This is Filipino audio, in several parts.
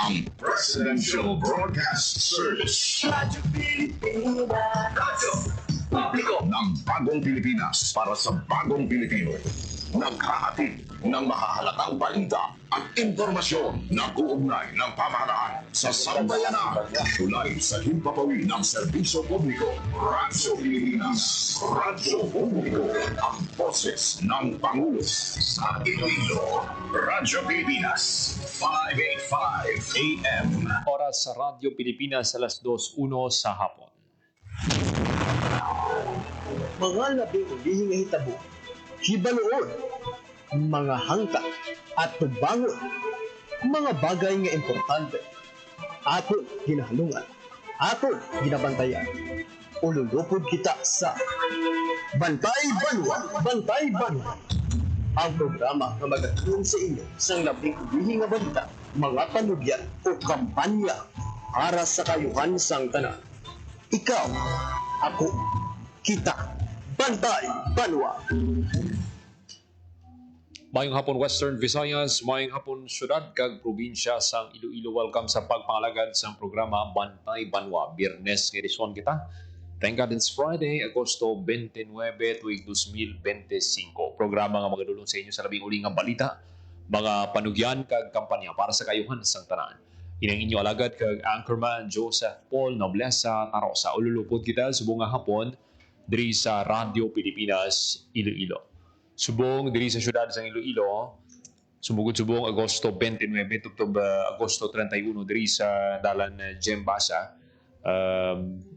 ang Presidential Broadcast Service. Radyo Pilipinas. Radyo Publiko ng Bagong Pilipinas para sa Bagong Pilipino. Naghahatid ng mahahalatang balita at impormasyon na uugnay ng pamahalaan sa sambayanan. Tulay sa himpapawid ng serbisyo publiko. Radyo Pilipinas. Radyo Publiko. Ang boses ng Pangulo sa Iloilo. Radyo Pilipinas. 585 AM. Oras sa Radyo Pilipinas, alas 2:01 sa hapon. Mga labing ulihing hitabo, hibaluon, mga hangka at tubangon, mga bagay nga importante, aton ginahalungan, aton ginabantayan. Ululupod kita sa Bantay Banwa, Bantay Banwa. Ang programa na magatulong sa inyo sa labing ulihing nga balita, mga panugyan o kampanya para sa kayuhan sang tanan. Ikaw, ako, kita, Bantay Banwa. Mayong hapon Western Visayas, mayong hapon syudad kag probinsya sang Iloilo. Welcome sa pagpangalagad sa programa Bantay Banwa. Biyernes edisyon kita. Thank God it's Friday, Agosto 29, tuig 2025. Programa nga magadulong sa inyo sa labing uli nga balita, mga panugyan kag kampanya para sa kayuhan sang tanan. Inang inyo alagad kag Anchorman Joseph Paul Noblesa Tarosa. Ululupod kita subong nga hapon diri sa Radyo Pilipinas Iloilo. Subong diri sa syudad sa Iloilo, sumugod-subong Agosto 29 tubtob Agosto 31 diri sa dalan Jembasa.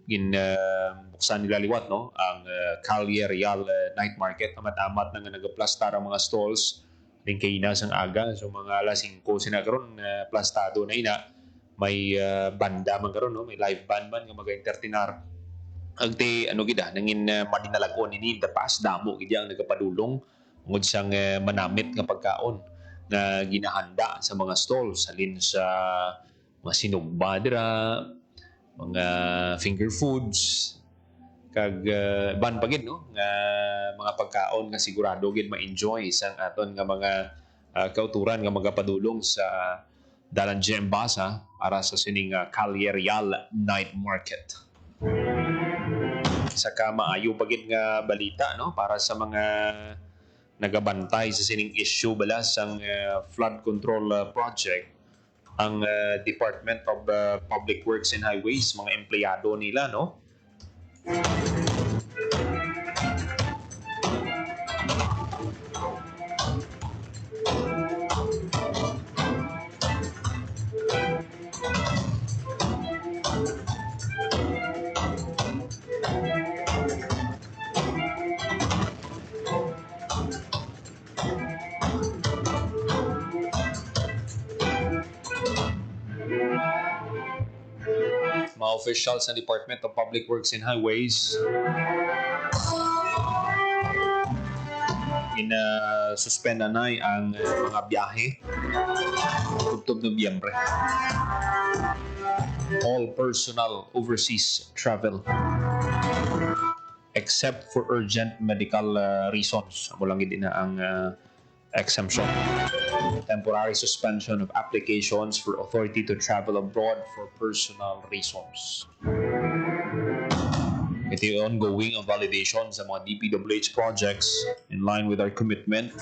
Buksan nila liwat no ang Calle Real Night Market. Amat-amat na nga nagaplastar ang mga stalls rin kay ina sang aga. So mga alas 5 sina karon plastado na ina. May banda man karon no, may live band man nga maga-entertainar. Agti ano gida nangin madinalagon ini the past damo gid ang nagapadulong ngud sang manamit nga pagkaon na ginahanda sa mga stalls halin sa mga sinugba dira, mga finger foods kag ban pagid no nga mga pagkaon nga sigurado gid ma-enjoy sang aton nga mga kauturan nga magapadulong sa dalan Jembasa para sa sining Calle Real Night Market. Saka maayo pagid nga balita no para sa mga nagabantay sa sining issue balas ang flood control project. Ang Department of Public Works and Highways, mga empleyado nila no. Mga officials sa Department of Public Works and Highways suspend na ang mga biyahe tubtob Nobyembre. All personal overseas travel except for urgent medical reasons. Amo lang gid na ang exemption. Temporary suspension of applications for authority to travel abroad for personal reasons. Ito yung ongoing ang validation sa mga DPWH projects in line with our commitment,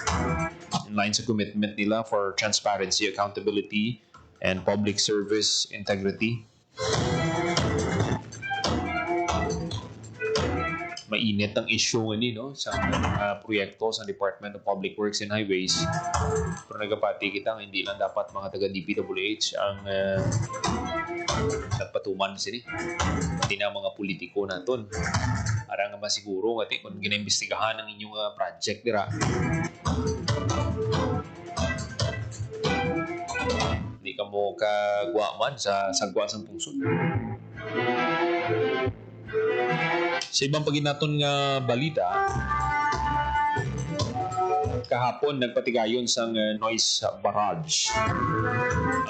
in line sa commitment nila for transparency, accountability, and public service integrity. Mainit ang issue nga no sa proyekto sa Department of Public Works and Highways. Pero nagapati kita hindi lang dapat mga taga DPWH ang nagpatuman sini. Hindi na mga politiko naton. Para nga masiguro nga kung ginaimbestigahan ang inyong project dira. Hindi ka mo kagwaman sa sagwa sang pungsod. Sa ibang paginaton nga balita, Kahapon, nagpatigayon sa noise barrage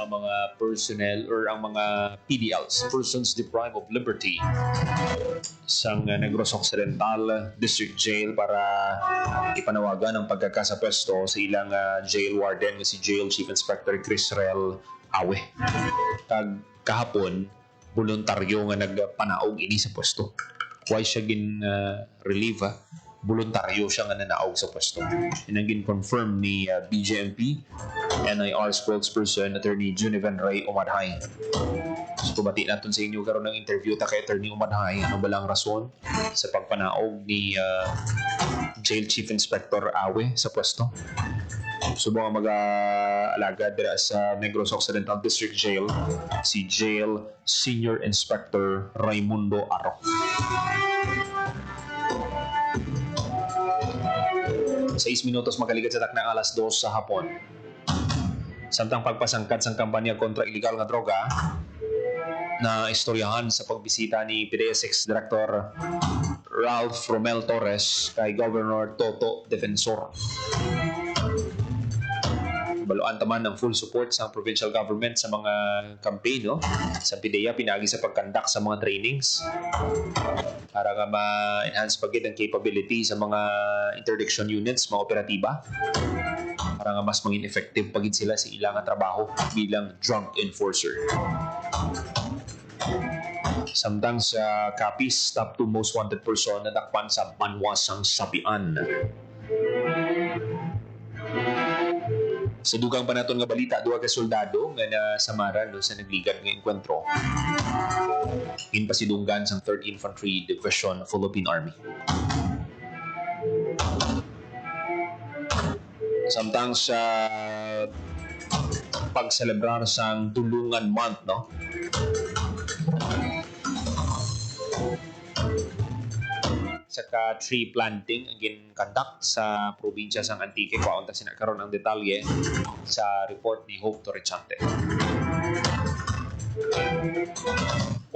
ang mga personnel or ang mga PDLs, Persons Deprived of Liberty, sa Negros Occidental District Jail para ipanawagan ang pagkakasapwesto sa ilang jail warden si Jail Chief Inspector Chris Rel Awe. Kahapon, voluntaryo nga nagpanaog ini sa pwesto. Why siya relieve voluntaryo siya nga nanaog sa pwesto. Yan ang gin-confirm ni BJMP NIR spokesperson Attorney Junivan Ray Umadhay. So kumati natin sa inyo karon ng interview ta kay Attorney Umadhay ano ba lang rason sa pagpanaog ni Jail Chief Inspector Awe sa pwesto. So mga mag-alagad dira sa Negros Occidental District Jail si Jail Senior Inspector Raimundo Aro. 6 minutos makaligat sa takna alas 2 sa hapon. Samtang pagpasangkad sa kampanya kontra illegal nga droga na istoryahan sa pagbisita ni PDS Director Ralph Romel Torres kay Governor Toto Defensor. Baluan taman ng full support sa provincial government sa mga campaign, no? Sa PDEA, pinagi sa pagkandak sa mga trainings para nga ma-enhance pagit ang capability sa mga interdiction units, mga operatiba, para nga mas maging effective pagit sila sa ilang trabaho bilang drug enforcer. Samtang sa Capiz, top 2 most wanted person na dakpan sa Banwasang Sabian. Sa dugang pa naton nga balita, duha ka soldado nga nasamaran sa nagligad nga enkwentro. Pasidunggan sa 3rd Infantry Division Philippine Army. Samtang sa pagselebrar sa Tulungan Month, no? Saka tree planting ang ginconduct sa probinsya sang Antique. Kwaon ta sinakaroon ang detalye sa report ni Hope Torrechante.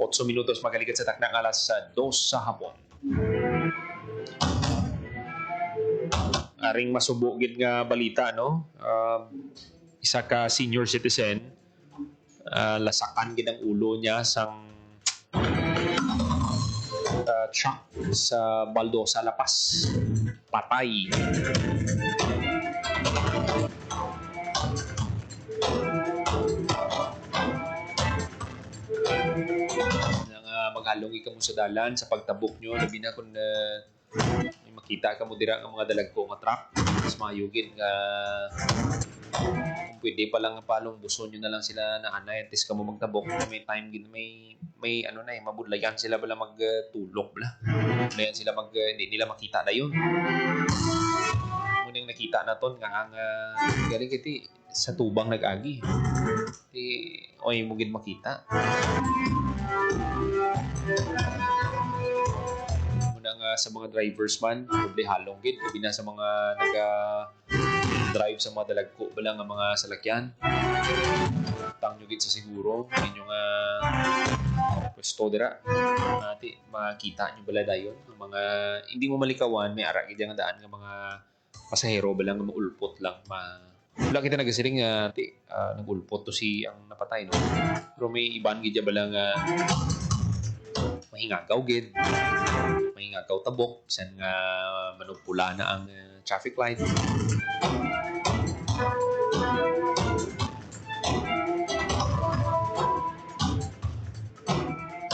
8 minutos magalikat sa taknang alas 2 sa hapon. Aring masubugid nga balita, no? Isa ka senior citizen, lasakan gid ang ulo niya sang truck sa Baldosa, La Paz. Patay. Maghalong ikaw mo sa dalan sa pagtabok nyo, labi na kung may makita ka mo dira ang mga dalagko nga truck, mas mayugin nga kung pwede pa lang palong buson nyo na lang sila na anay at ka mo magtabok, may time may ano na mabudlayan sila bala magtulok bala, budlayan sila hindi nila makita na yun. Munang nakita na ton nga ang galing kiti sa tubang nag-agi oy mugid makita. Muna nga sa mga drivers man, probably halong gid gabi na sa mga drive sa mga dalagko bala nga mga salakyan. Tang nyo gid sa siguro inyo nga pwesto dira nati makita nyo bala dayon ang mga hindi mo malikawan may ara gid nga daan nga mga pasahero bala nga maulpot lang wala kita nagasiling nga nagulpot to si ang napatay, no? Pero may iban gid bala nga mahingagaw gid, mahingagaw tabok bisan nga manugpula na ang traffic light.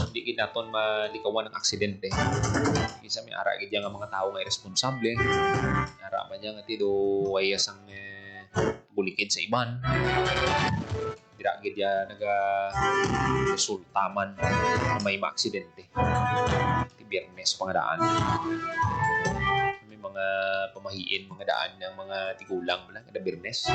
Hindi gid naton malikawan ang aksidente. Isa may ara gid nga mga tao nga irresponsable. Ara man nga ti do wayas ang bulikid sa iban. Dira gid ya resulta man may maaksidente. Ti Biyernes pangadaan. May mga pamahiin mga daan ng mga tigulang bala kada Biyernes.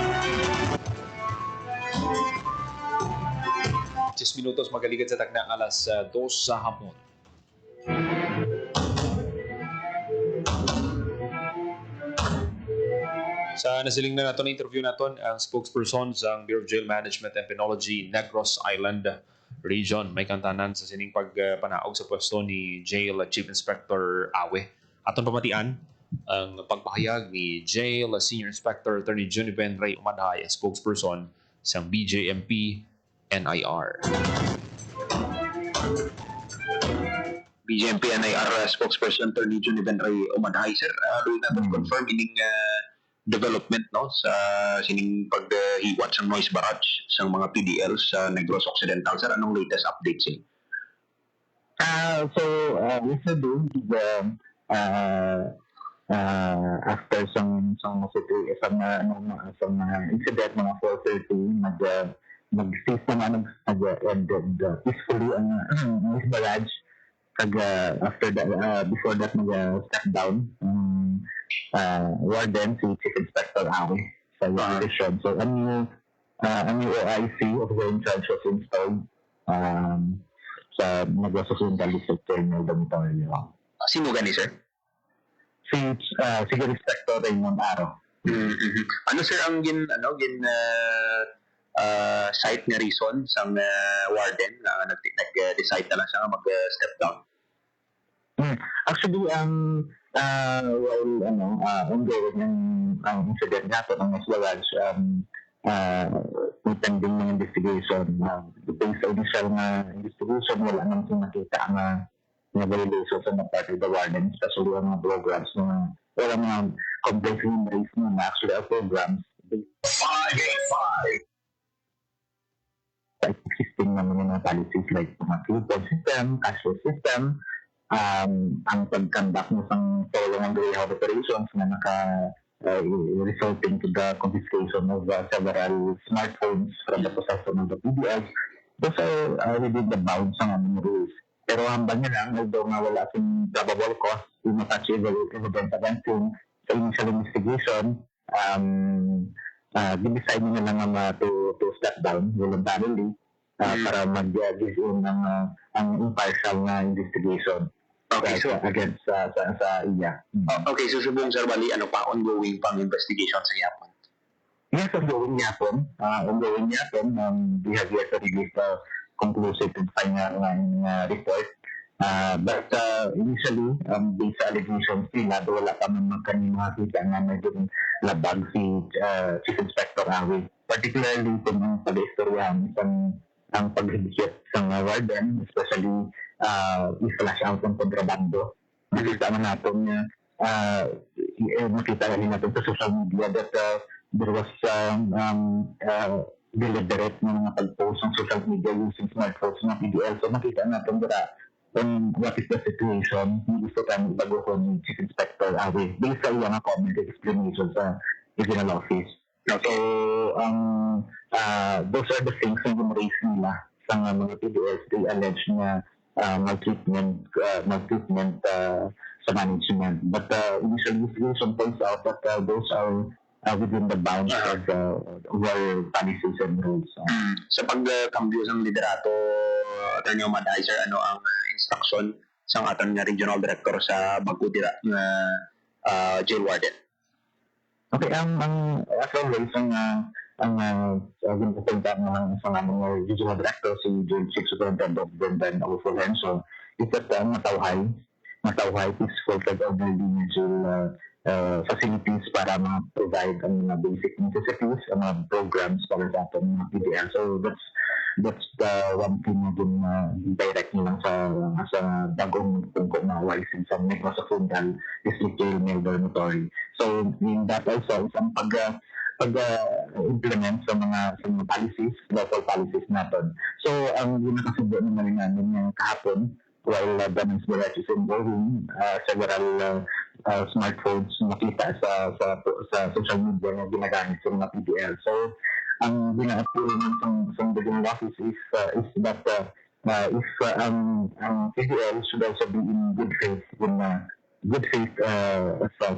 10 minutos magalikat sa takna alas 2 sa hapon. Sa nasiling na nato na interview naton ang spokesperson sa Bureau of Jail Management and Penology Negros Island Region. May kantanan sa sining pagpanaog sa pwesto ni Jail Chief Inspector Awe. Aton pamatian ang pagpahayag ni Jail Senior Inspector Attorney Johnny Ben Ray Umadhay, spokesperson sa BJMP NIR. BJMP NIR spokesperson Attorney Johnny Ben Ray Umadhay, sir. Doon natin confirm ining development no sa sining paghiwat sa noise barrage sa mga PDL sa Negros Occidental, sir. Anong latest update sir? Yesterday, after some incident, mga 4:30, nag-cease naman peacefully ang noise barrage. After that, before that, nag-step down warden, si Chief Inspector Awi sa station. So, a new OIC of the in charge was installed sa Negros Occidental District Terminal Dormitory. Sino gani, sir? Si Inspector Raymond Aro. Mm-hmm. Ano, sir, ang site nga reason sa warden na nag-decide na lang siya mag-step down? Actually, ongoing ang incident nato ng Mas Barrage, pending ng investigation. Based sa initial na investigation, wala naman siya nakita ang violations sa part of the warden, especially ang mga programs na wala mga complex memories na actually our programs 585. existing naman yung mga policies like mga coupon system, cashless system, ang pag-conduct mo sang following greyhound operations na resulting to the confiscation of several smartphones from the possession of the PDLs. Those are within the bounds ng aming rules. Pero hambang nyo lang, although nga wala akong probable cause to attach evidence against him sa initial investigation, dinecide nyo na lang to step down voluntarily para mag-give in ang impartial na investigation. Okay, so against sa iya. Okay, so subong sir, bali ongoing pang investigation sa yapon. Yes, ongoing yapon. We have yet to release a conclusive and final report. But initially, based sa allegations nila, wala pa man magkaning makita na medyo labag si Chief Inspector Awi. Particularly kung ang pag-istoryahan ang paghigit sa warden, especially i-flash out ng kontrabando. Nakita natin natin sa social media that there was deliberate na mga pag-post ng social media using smartphones ng PDL. So nakita natin on what is the situation, gusto tayong ibaguhon ni Chief Inspector Awi based sa iyang comment and explanation sa regional office. So, those are the things na gumraise nila sa mga PDLs. They allege na maltreatment sa management. But initial investigation points out that those are within the bounds of our policies and rules. Sa pagkambyo ng liderato, Attorney Umadhay, sir, ano ang instruction sa aton nga regional director sa Bagudira na jail warden? Okay, as always, ang ginupunta ng mga regional director, si Chief Superintendent Brendan Agufolenso, is that matawhay peaceful and orderly jail facilities para ma-provide ang mga basic necessities, ang mga programs para sa ating mga PDL. So that's the one thing na din direct nyo lang sa bagong tungkol na YC sa Negros Occidental District Jail Male Dormitory. So in that also, isang pag-implement sa mga policies, local policies natin. So ang ginakasubo naman namin kahapon, while the Mas Barrage is involving several smartphones makita sa social media na ginagamit sa mga PDL. So, ang gina-approve ng regional office is that if ang PDL should also be in good faith sa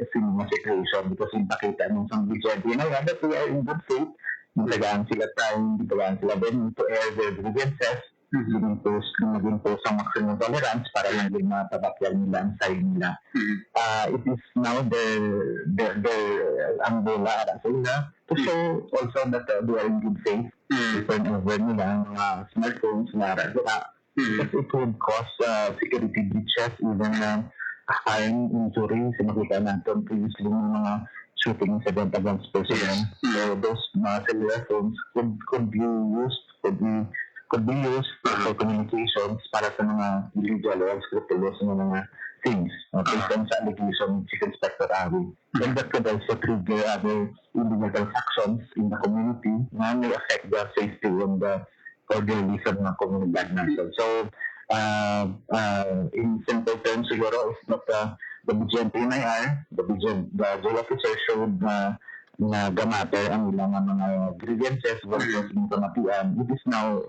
similar situation, because yung pakita ng isang BJD na that we are in good faith, nagtagaan sila time, nagtagaan sila din to air their grievances, maging po sa maximum tolerance para lang din matabakyan nila ang side nila. It is now their ang bola sa nila to show also that they are in good faith. Turn over nila ang mga smartphones na because it would cause security breaches, even harm, injury, sinakita natin previously ng mga shooting incident against president. So those cellular phones could be used for communications para sa mga illegal or unscrupulous na mga things based on sa allegation ni Chief Inspector Ari. And that could also trigger other illegal transactions in the community na may affect the safety and the orderliness ng mga komunidad natin. So, in simple terms siguro, is that the BGMP-NIR, the jail officer showed na gamater ang ilang mga grievances versus yung kamatian. It is now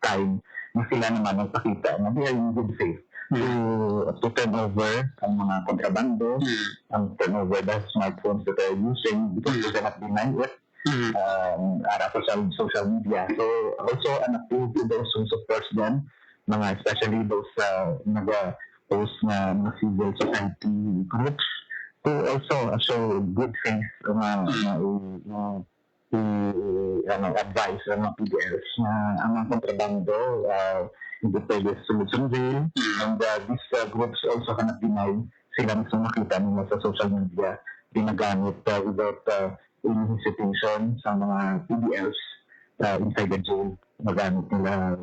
time na sila naman ang pakita na they are in good faith to turn over ang mga kontrabando, ang turn over the smartphones that they're using because they cannot deny it. Social media. So also an appeal to those who support them, mga especially those nag-post na mga civil society groups to also show good faith advice ng mga PDLs na ang mga kontrabando hindi pwede sunod-sunod and these groups also cannot deny sila mismo makita nila sa social media ginagamit without any hesitation sa mga PDLs inside the jail magamit nila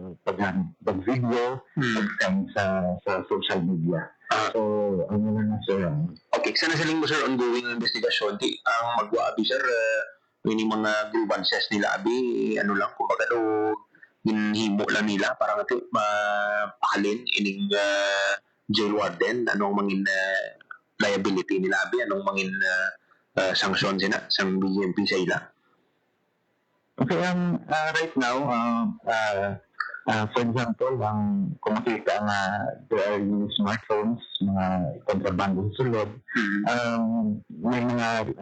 pag-video pag-send sa social media. So, ano na sir? Okay, sana siling mo sir ongoing investigation ang magwa-abi sir yung mga grievances nila abi lang kumbaga ginhimo lang nila para nga mapahalin ining jail warden anong mangin liability nila abi anong mangin sanction sila sang BGMP sa ila. Okay, right now, for example, kung makita na there are new smartphones, mga kontrabando sa sulod, may mga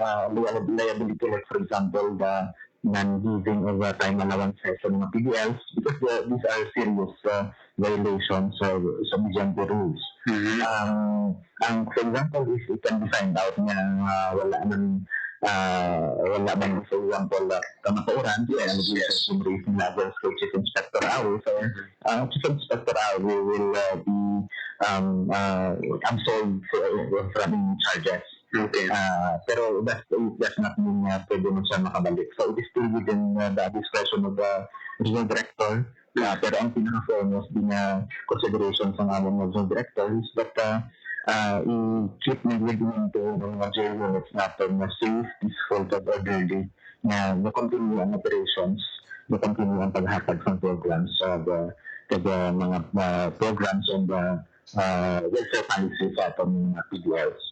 liability like for example, the non-giving of time allowances sa mga PDLs because these are serious violations sa BGMP rules. For example, if it can be find out na wala man for example kamatuoran yung brief nila against Chief Inspector Awi so Chief Inspector Awi will be absolved from charges. Okay. Pero that's not mean pwede mo siya makabalik. So it is still within the discretion of the regional director. Pero ang pinaka-foremost din consideration sa mga regional director is that i-keep nagliging into mga jail units natin na safe, peaceful, and orderly na continue ang operations, na continue ang paghatag ng programs sa mga programs and welfare policies sa atong mga PDLs.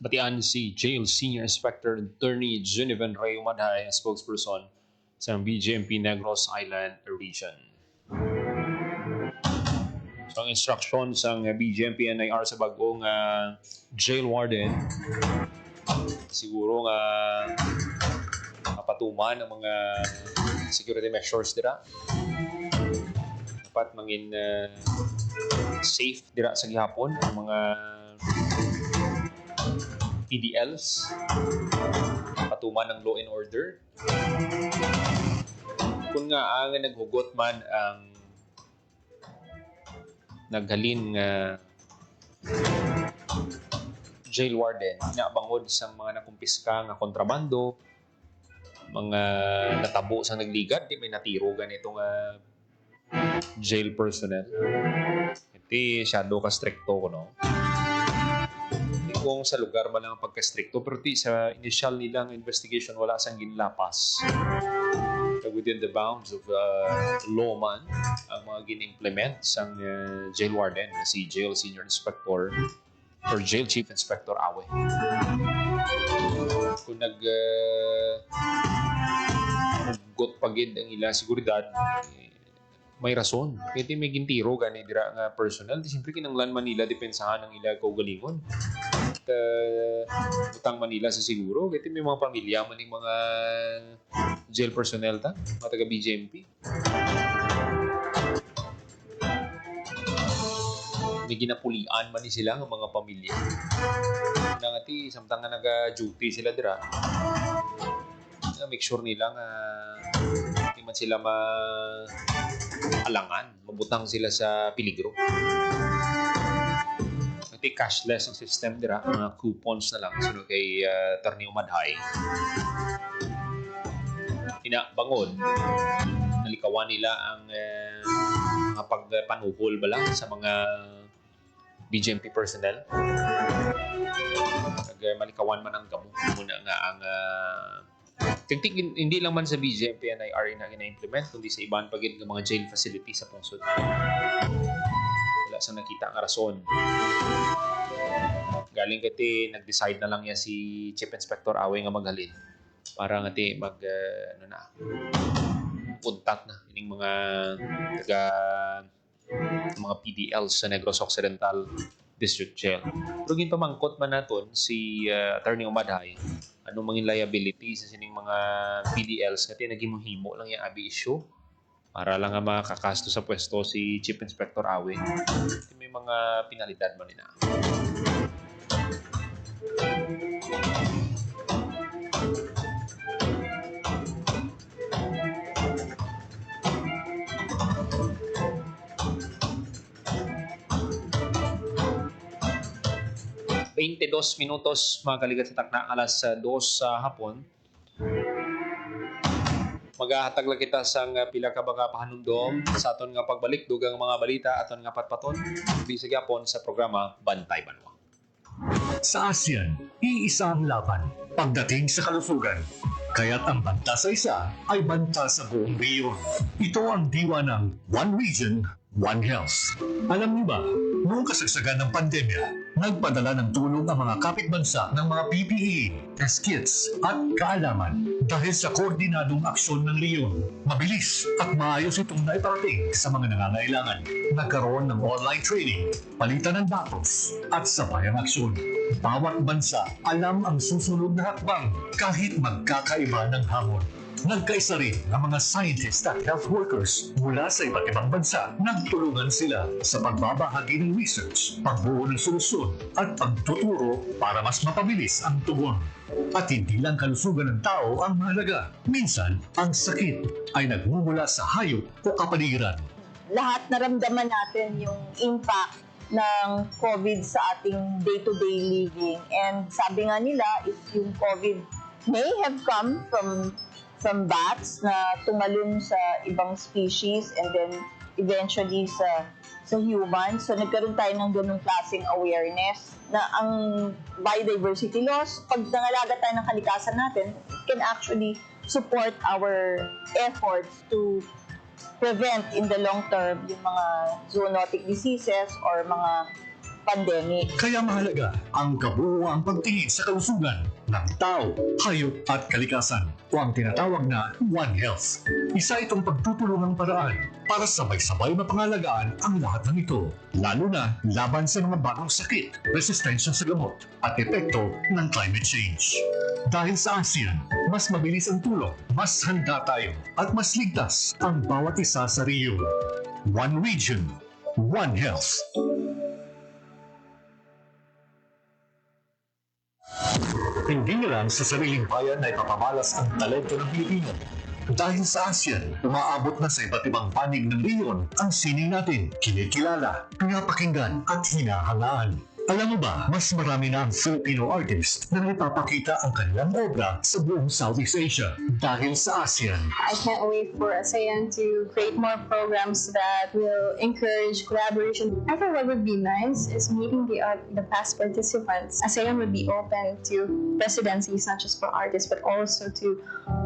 Batian si Jail Senior Inspector Attorney Genevieve Rey Umadhay, spokesperson sa BGMP Negros Island Region. So, ang instruction sa BGMP NIR sa bagong jail warden, siguro nga mapatuman ang mga security measures dira. Dapat mangin safe dira sa gihapon ang mga PDLs, patuman ng law and order. Kung nga ang naghugot man ang naghalin jail warden, inabangod sa mga nakumpiska nga kontrabando, mga natabo sa nagligad, di may natiro ganitong jail personnel. Iti shadow ka stricto ko, no? Hindi kung sa lugar man lang ang pagka-stricto, pero sa initial nilang investigation, wala sang ginlapas. Within the bounds of law man ang mga gin-implement sang jail warden si Jail Senior Inspector or Jail Chief Inspector Awe. Kung nag-got pagid ang ila seguridad, may rason. Kaya may gintiro gani dira nga personnel. Siyempre kinanglan Manila depensahan ang ila kaugalingon. Utang Manila sa siguro. Kaya may mga pamilya maning mga jail personnel mga taga BGMP. May ginapulian man ni sila ng mga pamilya. Nangati, samtang nga nag-duty sila dira, make sure nila nga hindi man sila alangan, mabutang sila sa peligro. Iti cashless ang system dira, mga coupons na lang sunod kay Attorney Umadhay. Bangod, nalikawan nila ang mga pagpanuhol bala sa mga BGMP personnel. Malikawan man ang gamo muna nga ang tingtik hindi lang man sa BGMP NIR na gina-implement kundi sa ibang pagid ng mga jail facility sa pungsod. Wala sa nakita ang rason. Galing kati nag-decide na lang ya si Chief Inspector Awe nga maghalin para ngati puntak na ining mga mga PDLs sa Negros Occidental District Jail. Pero ginpamangkot man naton si Attorney Umadhay anong mangin liability sa sining mga PDLs kasi naghimuhimo lang yung abi issue para lang nga makakasto sa pwesto si Chief Inspector Awe. May mga pinalidad man nila. Minutos mga kaligat sa takna alas 2 sa hapon. Maghahatag lang kita sang pila ka mga pahanumdom sa aton nga pagbalik dugang mga balita aton nga patpaton bisag yapon sa programa Bantay Banwa. Sa ASEAN, iisa ang laban pagdating sa kalusugan. Kaya't ang banta sa isa ay banta sa buong rehiyon. Ito ang diwa ng One Region, One Health. Alam niyo ba, noong kasagsagan ng pandemya, nagpadala ng tulong ang mga kapitbansa ng mga PPE, test kits at kaalaman. Dahil sa koordinadong aksyon ng Leon, mabilis at maayos itong naiparating sa mga nangangailangan. Nagkaroon ng online training, palitan ng datos at sabayang aksyon. Bawat bansa alam ang susunod na hakbang kahit magkakaiba ng hamon. Nagkaisa rin ang mga scientists at health workers mula sa iba't ibang bansa. Nagtulungan sila sa pagbabahagi ng research, pagbuo ng solusyon at pagtuturo para mas mapabilis ang tugon. At hindi lang kalusugan ng tao ang mahalaga. Minsan, ang sakit ay nagmumula sa hayop o kapaligiran. Lahat naramdaman natin yung impact ng COVID sa ating day-to-day living. And sabi nga nila, if yung COVID may have come from bats na tumalon sa ibang species and then eventually sa human. So nagkaroon tayo ng ganung klaseng awareness na ang biodiversity loss, pag nangalaga tayo ng kalikasan natin, can actually support our efforts to prevent in the long term yung mga zoonotic diseases or mga pandemic. Kaya mahalaga ang kabuuang pagtingin sa kalusugan ng tao, hayop at kalikasan o ang tinatawag na One Health. Isa itong pagtutulungang paraan para sabay-sabay mapangalagaan ang lahat ng ito, lalo na laban sa mga bagong sakit, resistensya sa gamot at epekto ng climate change. Dahil sa ASEAN, mas mabilis ang tulong, mas handa tayo at mas ligtas ang bawat isa sa riyon. One Region, One Health. Hindi na lang sa sariling bayan na ipapamalas ang talento ng Pilipino. Dahil sa ASEAN, umaabot na sa iba't ibang panig ng rehiyon ang sining natin, kinikilala, pinapakinggan at hinahangaan. Alam mo ba, mas marami na ang Filipino artist na ipapakita ang kanilang obra sa buong Southeast Asia dahil sa ASEAN. I can't wait for ASEAN to create more programs that will encourage collaboration. I think what would be nice is meeting the past participants. ASEAN would be open to residencies, not just for artists, but also to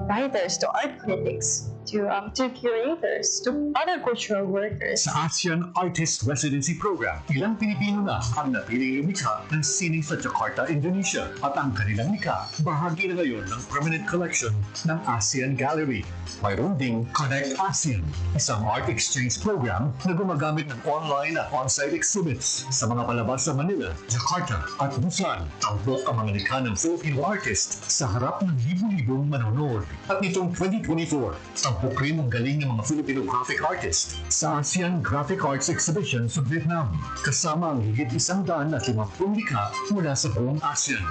writers, to art critics, to curators, to other cultural workers. Sa ASEAN Artist Residency Program, ilang Pilipino na ang napiling lumikha ng sining sa Jakarta, Indonesia at ang kanilang likha bahagi na ngayon ng permanent collection ng ASEAN Gallery. Mayroon ding Connect ASEAN, isang art exchange program na gumagamit ng online at on-site exhibits sa mga palabas sa Manila, Jakarta at Busan. Tampok ang mga likha ng Filipino artist sa harap ng libu-libong manonood. At nitong 2024, tampok rin ang galing ng mga Filipino graphic artist sa ASEAN Graphic Arts Exhibition sa Vietnam, kasama ang higit 150 likha mula sa buong ASEAN.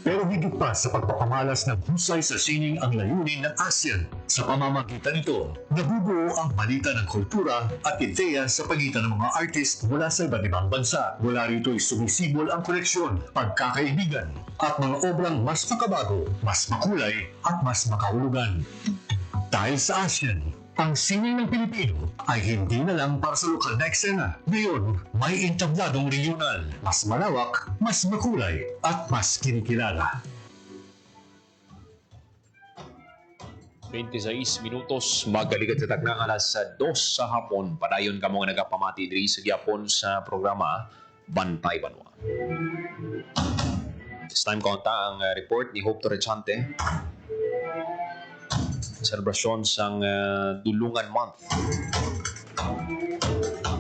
Pero higit pa sa pagpapamalas ng husay sa sining ang layunin ng ASEAN. Sa pamamagitan nito, nabubuo ang balita ng kultura at ideya sa pagitan ng mga artist mula sa iba't ibang bansa. Mula rito'y sumisibol ang koneksyon, pagkakaibigan, at mga obrang mas makabago, mas makulay, at mas makahulugan. Dahil sa ASEAN, ang sining ng Pilipino ay hindi na lang para sa lokal na eksena. Ngayon, may entabladong regional, mas malawak, mas makulay, at mas kinikilala. 26 minutos, magalikat sa taknang alas 2 sa hapon. Padayon ka mga nagapamati diri sa Gyapon sa programa Bantay Banwa. This time konta ang report ni Hope Torrechante. Selebrasyon sang Dulungan Month.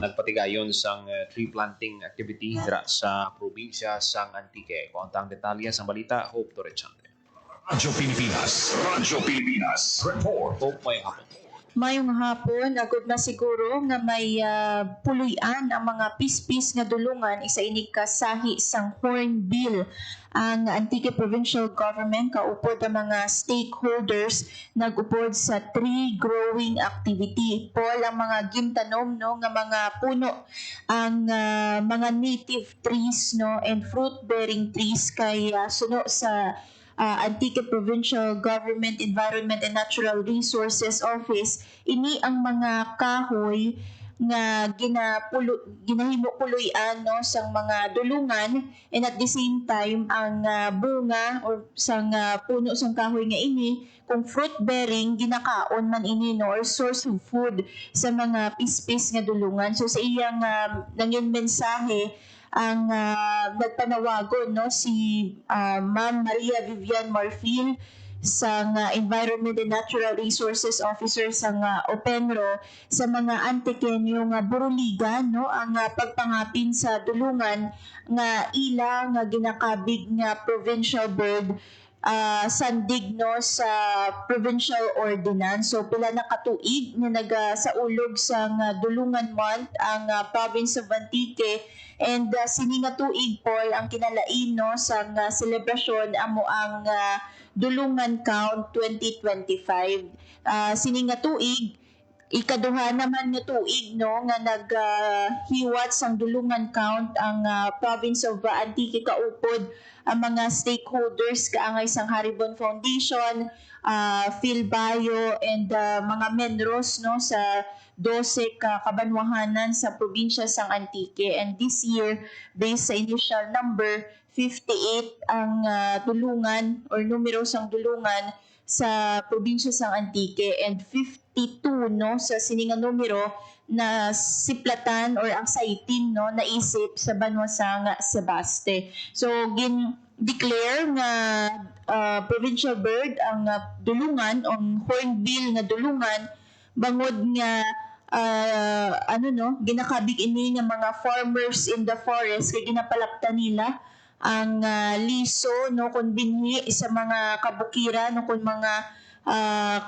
Nagpatigayon sang tree planting activity dira sa probinsya sang Antique. Konta ang detalye sa balita, Hope Torrechante. Radyo Pilipinas. Radyo Pilipinas. Report. Hope, may hapon. Mayong hapon, agad na siguro nga may puluyan ang mga pispis nga dulungan isa ini kasahi sang Hornbill. Ang Antique Provincial Government kaupod ang mga stakeholders nagupod sa tree growing activity. Paul ang mga gintanom no nga mga puno ang mga native trees no and fruit bearing trees kay suno sa Antique Provincial Government Environment and Natural Resources Office, ini ang mga kahoy nga ginahimo puloy-an no sang mga dulungan, and at the same time ang bunga or sang puno sang kahoy nga ini kung fruit bearing ginakaon man ini no or source of food sa mga pispis nga dulungan. So sa iyang nangin mensahe ang nagpanawagon no si Ma'am Maria Vivian Marfil sa Environment and Natural Resources Officer sa Openro sa mga Antiqueño nga buruligan no ang pagpangapin sa dulungan nga ila nga ginakabig nga provincial bird sandig no sa provincial ordinance. So pila na katuig na nagasaulog sa Dulungan Month ang province of Antique, and sini nga tuig Paul ang kinalain no sa selebrasyon amo ang Dulungan Count 2025. Sini nga tuig ikaduha naman nga tuig no nga naghiwat sang Dulungan Count ang province of Antique kaupod ang mga stakeholders kaangay sang Haribon Foundation, Philbayo, and mga menros no sa 12 kabanwahanan sa probinsya sang Antique. And this year, based sa initial number, 58 ang dulungan or numero sang dulungan sa probinsya sang Antique, and 52 no sa siningang numero na siplatan or ang saitin no naisip sa banwa sang Sebaste. So declare nga provincial bird ang dulungan o hornbill nga dulungan bangod nga ginakabig ini nga mga farmers in the forest kay ginapalaptan nila ang liso no kun binhi sa mga kabukiran no kun mga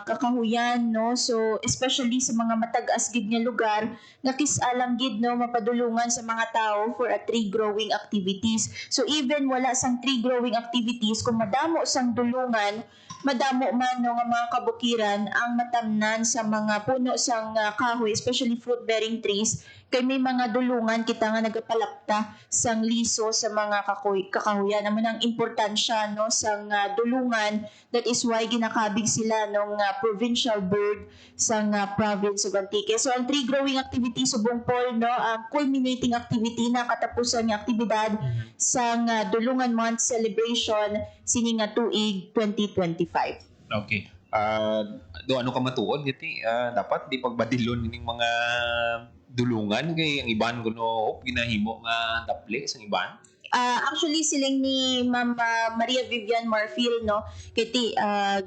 kakahuyan no, so especially sa mga matag-as gid nga lugar nga kisalang gid no mapadulungan sa mga tao for a tree growing activities. So even wala sang tree growing activities, kung madamo sang dulungan, madamo man no nga mga kabukiran ang matamnan sa mga puno sang kahoy, especially fruit bearing trees, kay may mga dulungan kita nga nagapalapta sang liso sa mga kakahuyan. Naman ang importansya no sang dulungan, that is why ginakabig sila ng provincial bird sang province of Antique. So ang tree growing activity subong Paul no ang culminating activity na katapusan ng aktibidad sang Dulungan Month celebration sini nga tuig 2025. Okay. Do ano ka matuod giti dapat di pagbadilon ning mga dulungan kay ang iban kuno ginahimo nga daple sang iban. Actually siling ni Ma'am Maria Vivian Marfil no kiti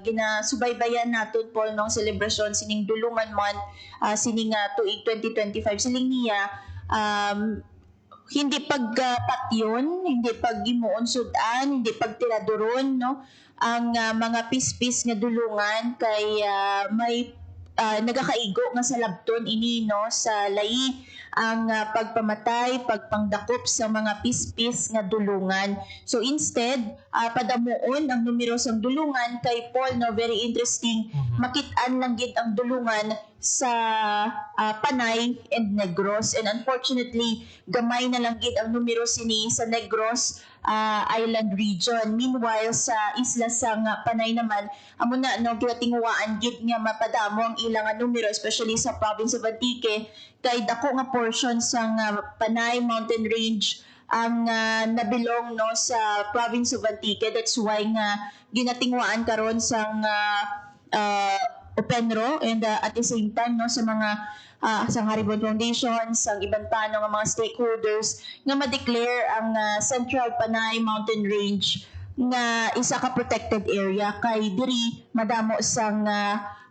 ginasubaybayan naton Paul nung selebrasyon sining Dulungan Month sining tuig 2025 siling niya hindi pagpatyon, hindi paggimuon sudan, hindi pagtiradoron no ang mga pispis nga dulungan kay may nagakaigo nga sa labton ini no sa layi ang pagpamatay, pagpangdakop sa mga pispis nga dulungan. So instead, padamuon ang numero sang dulungan kay Paul no very interesting makit-an lang gid ang dulungan sa Panay and Negros, and unfortunately gamay na lang gid ang numero sini sa Negros Island region. Meanwhile sa isla sang Panay naman amo na no ginatinguaan gid nga mapadamo ang ilang numero, especially sa province of Antique kay dako nga portion sang Panay Mountain Range ang nabilong no sa province of Antique. That's why nga ginatingwaan karon sang Openro, and at the same time no sa mga sang Haribon Foundation, sang ibang tanong ng mga stakeholders nga ma-declare ang Central Panay Mountain Range nga isa ka protected area kay diri madamo sang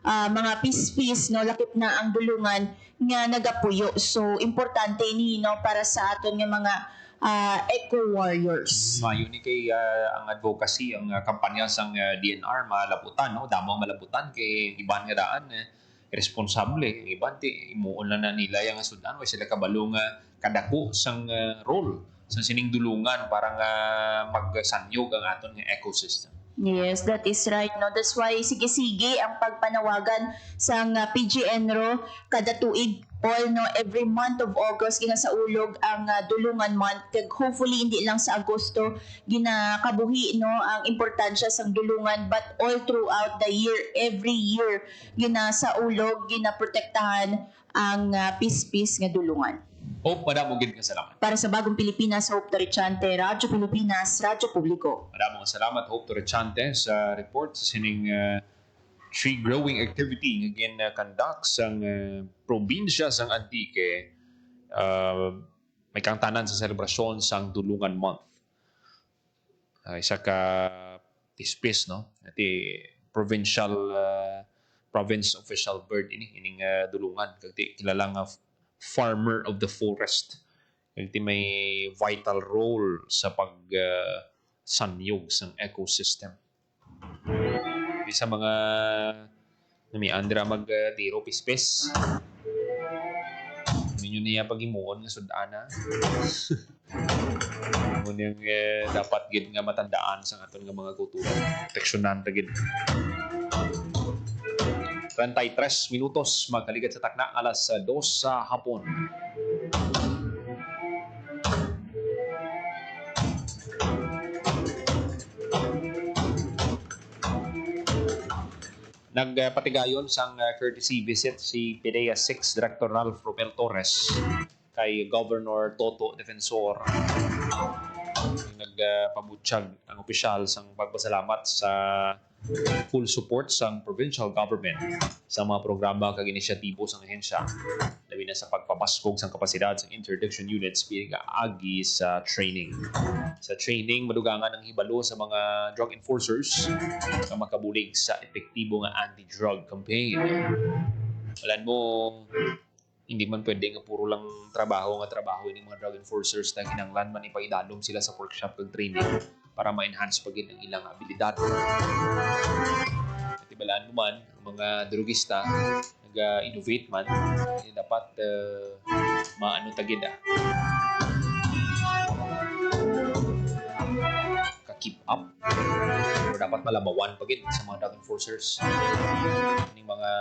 mga pispis no lakip na ang dulungan nga nagapuyo. So importante ni no para sa aton nga mga eco warriors. Mayo ni kay ang advocacy, ang kampanya sang DNR malabutan, no? Damang malabutan kay iban nga daan responsable. Iban ti imuon na nila yang sudan way sila kabalo nga kadako sang role sa sining dulungan para nga magsanyog ang aton nga ecosystem. Yes, that is right. No, that's why sige-sige ang pagpanawagan sang PGNRO kada tuig all no every month of August ginasaulog ang dulungan month. Kag hopefully hindi lang sa Agosto ginakabuhi no ang importansya sang dulungan, but all throughout the year, every year ginasaulog, ginaprotektahan ang pispis nga dulungan. Hope, madamong gid nga salamat. Para sa Bagong Pilipinas, Hope Torrechante, Radyo Pilipinas, Radyo Publiko. Madamong salamat, Hope Torrechante, sa report sa sining tree growing activity nga conduct sang probinsya sang Antique. May kangtanan sa selebrasyon sang Dulungan Month. Isa ka tispis, no? Iti provincial province official bird ining dulungan. Kagti kilala nga farmer of the forest. Kagti may vital role sa sanyog sang ecosystem. Sa mga namiandra mag-tiro pispis. Ninyo niya pag-imuon nga sudana. Ngun yung dapat gid nga matandaan sa aton nga mga kultura. Proteksyonan ta gid. 33 minutos magkaligat sa takna alas 2 sa hapon. Nagpatigayon sang courtesy visit si PDEA 6 Director Ralph Romel Torres kay Governor Toto Defensor. Nagpabutyag ang opisyal sang pagpasalamat sa full support sang provincial government sa mga programa kag inisyatibo sang ahensya, labi na sa pagpapaskog sang kapasidad sang interdiction units agi sa training. Sa training, madugangan ang hibalo sa mga drug enforcers na makabulig sa epektibo nga anti-drug campaign. Alam mo, hindi man pwede nga puro lang trabaho ng mga drug enforcers na kinanglan man ipaidalom sila sa workshop kag training para ma-enhance pagin ang ilang abilidad. At ibalaan mo man, ang mga drugista nag-innovate man, dapat maano tagid ka-keep up or dapat malabawan pagin sa mga drug enforcers ng mga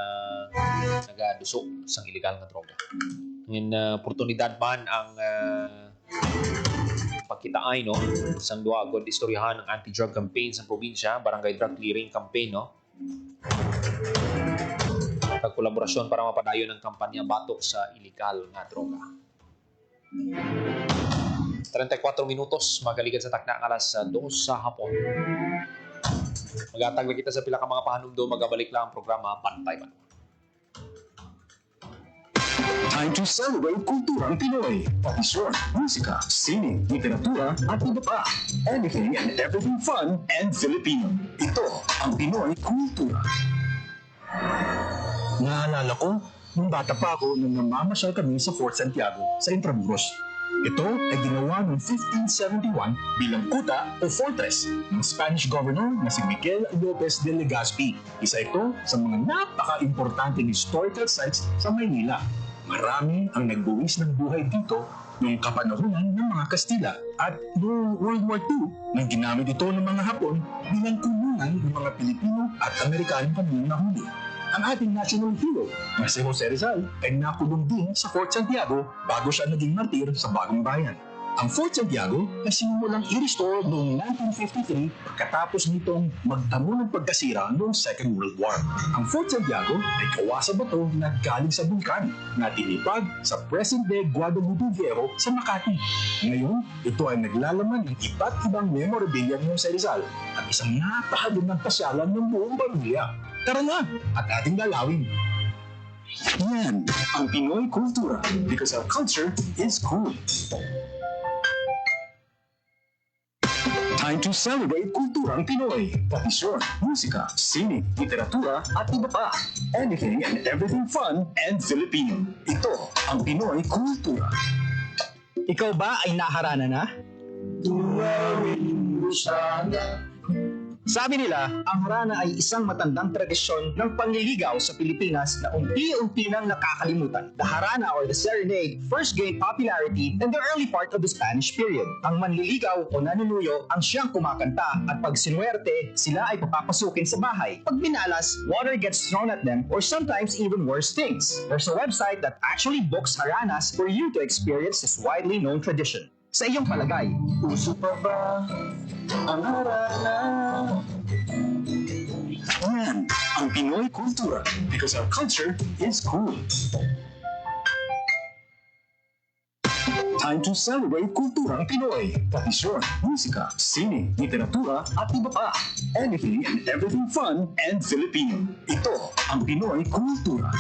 nagaduso sang illegal na droga. Ngayon, oportunidad man ang pagkitaay no sang duha god istoryahan ng anti-drug campaign sa probinsya, barangay drug clearing campaign no. Pagkolaborasyon para mapadayon ang kampanya batok sa illegal na droga. 34 minutos magalikan sa takna alas 2 sa hapon. Magatag kita sa pila ka mga pahanumdo, magabalik lang ang programa Pantay Man. Time to celebrate kulturang Pinoy. Tradisyon, musika, sining, literatura, at iba pa. Anything and everything fun and Filipino. Ito ang Pinoy Kultura. Naalala ko, nung bata pa ako nung namamasyal kami sa Fort Santiago sa Intramuros. Ito ay ginawa noong 1571 bilang kuta o fortress ng Spanish governor na si Miguel Lopez de Legazpi. Isa ito sa mga napaka-importanting historical sites sa Maynila. Marami ang nagbuwis ng buhay dito noong kapanahunan ng mga Kastila at noong World War II nang ginamit ito ng mga Hapon bilang kulungan ng mga Pilipino at Amerikano kanilang nahuli. Ang ating national hero na si Jose Rizal ay nakulong din sa Fort Santiago bago siya naging martir sa Bagong Bayan. Ang Fort Santiago ay sinimulang i-restore noong 1953 pagkatapos nitong magtamo ng pagkasira noong Second World War. Ang Fort Santiago ay gawa sa bato na galing sa bulkan na tinipag sa present-day Guadalupe Viejo sa Makati. Ngayon, ito ay naglalaman ng iba't ibang memorabilia ng Jose Rizal at isang napakagandang pasyalan ng buong pamilya. Tara na at ating lalawin. Yan ang Pinoy kultura because our culture is cool. Time to celebrate kulturang Pinoy. Tradisyon, musika, sining, literatura, at iba pa. Anything and everything fun and Filipino. Ito ang Pinoy kultura. Ikaw ba ay naharana na? Sabi nila, ang harana ay isang matandang tradisyon ng panliligaw sa Pilipinas na unti-unti nang nakakalimutan. The harana or the serenade first gained popularity in the early part of the Spanish period. Ang manliligaw o nanunuyo ang siyang kumakanta at pag sinuwerte, sila ay papapasukin sa bahay. Pag binalas, water gets thrown at them or sometimes even worse things. There's a website that actually books haranas for you to experience this widely known tradition. Sa iyong palagay, uso pa ba ang harana? Yan ang Pinoy kultura because our culture is cool. Time to celebrate kulturang Pinoy. Tradisyon, musika, sining, literatura, at iba pa. Anything and everything fun and Filipino. Ito ang Pinoy kultura.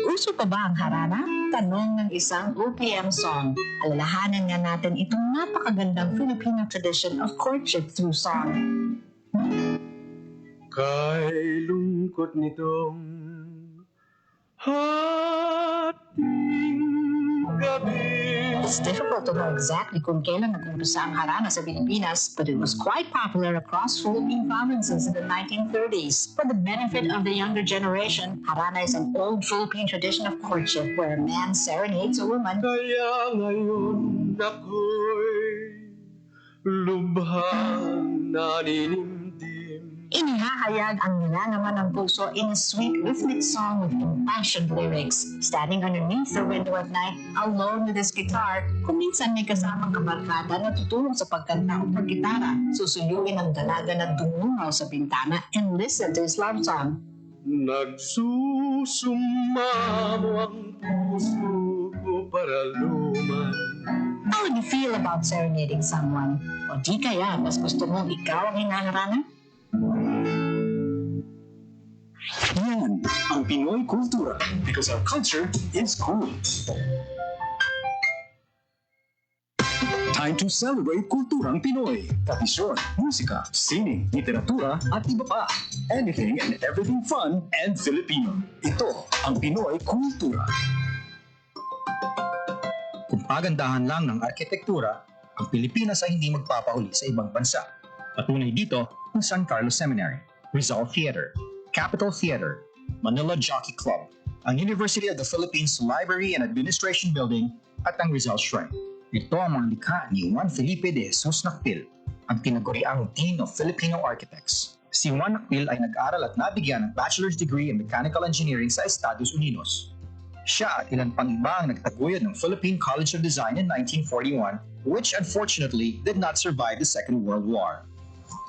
Uso pa ba ang harana? Tanong ng isang OPM song. Alalahanan nga natin itong napakagandang Filipino tradition of courtship through song. Kay lungkot nitong hating gabi. It's difficult to know exactly kung kailan nag-umpisa ang harana sa Pilipinas, but it was quite popular across Philippine provinces in the 1930s. For the benefit of the younger generation, harana is an old Philippine tradition of courtship where a man serenades a woman. Kaya ngayon ako'y lubhang naninindim. Inihahayag ang nilalaman ng puso in a sweet rhythmic song with impassioned lyrics. Standing underneath the window at night, alone with his guitar, kung minsan may kasamang kabarkada na tutulong sa pagkanta o paggitara, susuyuin ang dalaga na dumungaw sa bintana and listen to his love song. Nagsusumamo ang puso ko para luman. How would you feel about serenading someone? O di kaya, mas gusto mong ikaw ang hinaharana? Yan ang Pinoy kultura because our culture is cool. Time to celebrate kulturang Pinoy. Tradisyon, musika, sining, literatura, at iba pa. Anything and everything fun and Filipino. Ito ang Pinoy kultura. Kung pagandahan lang ng arkitektura, ang Pilipinas ay hindi magpapahuli sa ibang bansa. Patunay dito ang San Carlos Seminary, Rizal Theater, Capitol Theater, Manila Jockey Club, ang University of the Philippines Library and Administration Building at ang Rizal Shrine. Ito ang mga likha ni Juan Felipe de Jesus Nakpil, ang tinaguriang Dean of Filipino Architects. Si Juan Nakpil ay nag-aral at nabigyan ng bachelor's degree in mechanical engineering sa Estados Unidos. Siya at ilan pang iba ang nagtaguyod ng Philippine College of Design in 1941, which unfortunately did not survive the Second World War.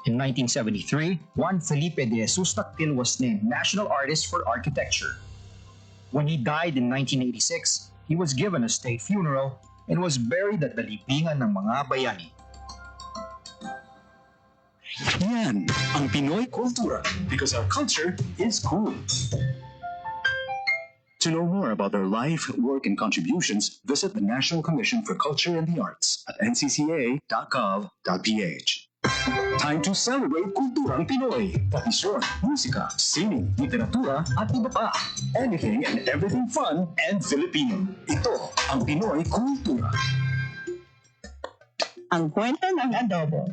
In 1973, Juan Felipe de Jesus Nakpil was named National Artist for Architecture. When he died in 1986, he was given a state funeral and was buried at the libingan ng mga bayani. Yan ang Pinoy kultura because our culture is cool. To know more about their life, work, and contributions, visit the National Commission for Culture and the Arts at ncca.gov.ph. Time to celebrate kulturang Pinoy. Tradisyon, musika, sining, literatura, at iba pa. Anything and everything fun and Filipino. Ito ang Pinoy Kultura. Ang kwento ng adobo.